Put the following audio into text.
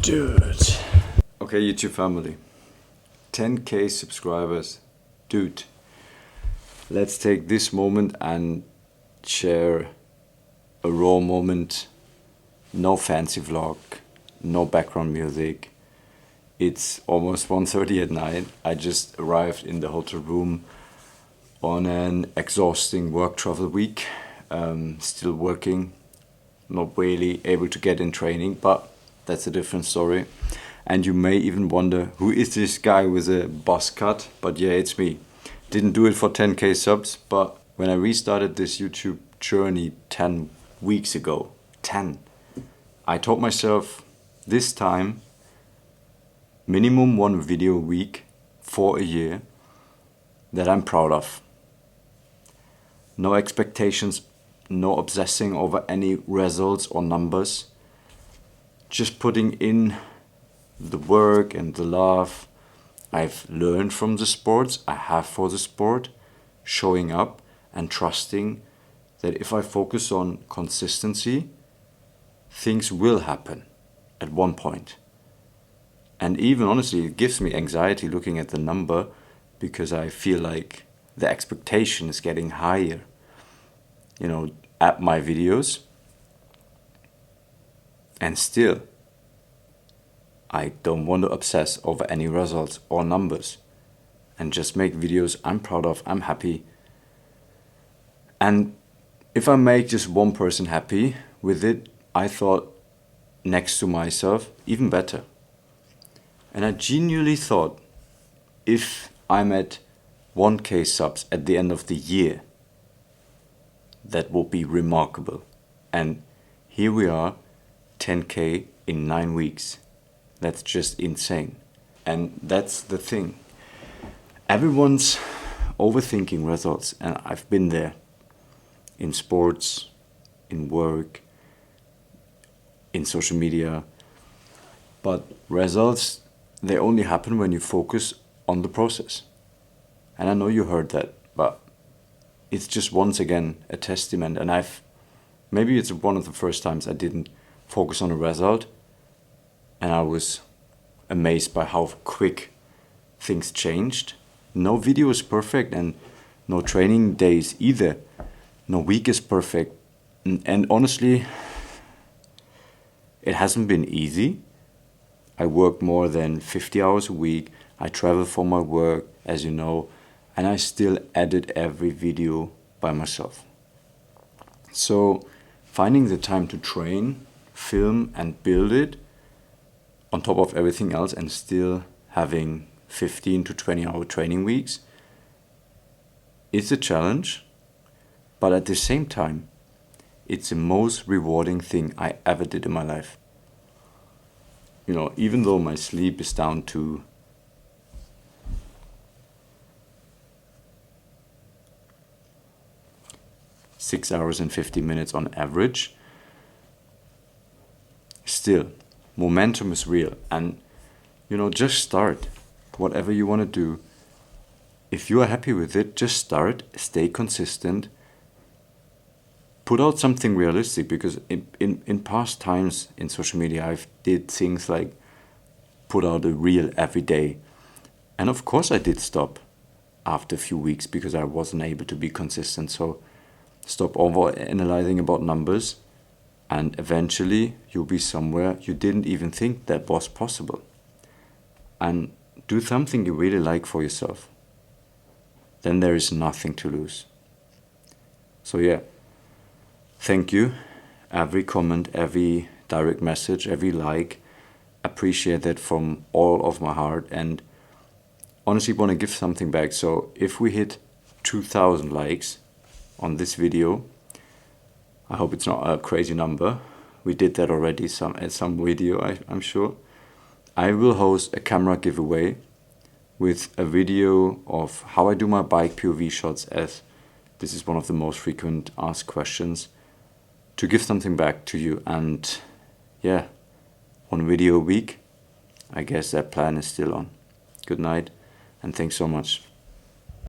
Dude. Okay, YouTube family. 10K subscribers. Dude. Let's take this moment and share a raw moment. No fancy vlog. No background music. It's almost 1:30 at night. I just arrived in the hotel room on an exhausting work travel week. Still working. Not really able to get in training, but that's a different story. And you may even wonder, who is this guy with a buzz cut? But yeah, it's me. Didn't do it for 10K subs, but when I restarted this YouTube journey 10 weeks ago, 10, I told myself this time, minimum one video a week for a year that I'm proud of. No expectations, no obsessing over any results or numbers. Just putting in the work and the love I've learned from the sports, I have for the sport, showing up and trusting that if I focus on consistency, things will happen at one point. And even honestly, it gives me anxiety looking at the number because I feel like the expectation is getting higher, at my videos. And still, I don't want to obsess over any results or numbers and just make videos I'm proud of, I'm happy. And if I make just one person happy with it, I thought next to myself, even better. And I genuinely thought if I'm at 1K subs at the end of the year, that would be remarkable. And here we are, 10K in 9 weeks. That's just insane. And that's the thing. Everyone's overthinking results, and I've been there in sports, in work, in social media. But results, they only happen when you focus on the process. And I know you heard that, but it's just once again a testament. And maybe it's one of the first times I didn't focus on a result. And I was amazed by how quick things changed. No video is perfect and no training days either. No week is perfect. And honestly, it hasn't been easy. I work more than 50 hours a week. I travel for my work, as you know, and I still edit every video by myself. So finding the time to train, film and build it on top of everything else and still having 15 to 20 hour training weeks, it's a challenge, but at the same time, it's the most rewarding thing I ever did in my life. Even though my sleep is down to 6 hours and 50 minutes on average, still, momentum is real. And, just start. Whatever you want to do, if you are happy with it, just start, stay consistent, put out something realistic, because in past times in social media, I've did things like put out a reel every day. And of course I did stop after a few weeks because I wasn't able to be consistent. So stop over-analyzing about numbers, and eventually you'll be somewhere you didn't even think that was possible. And do something you really like for yourself. Then there is nothing to lose. So yeah, thank you. Every comment, every direct message, every like, appreciate that from all of my heart, and honestly want to give something back. So if we hit 2,000 likes on this video, I hope it's not a crazy number. We did that already at some video, I'm sure. I will host a camera giveaway with a video of how I do my bike POV shots, as this is one of the most frequent asked questions, to give something back to you. And yeah, one video a week, I guess that plan is still on. Good night, and thanks so much.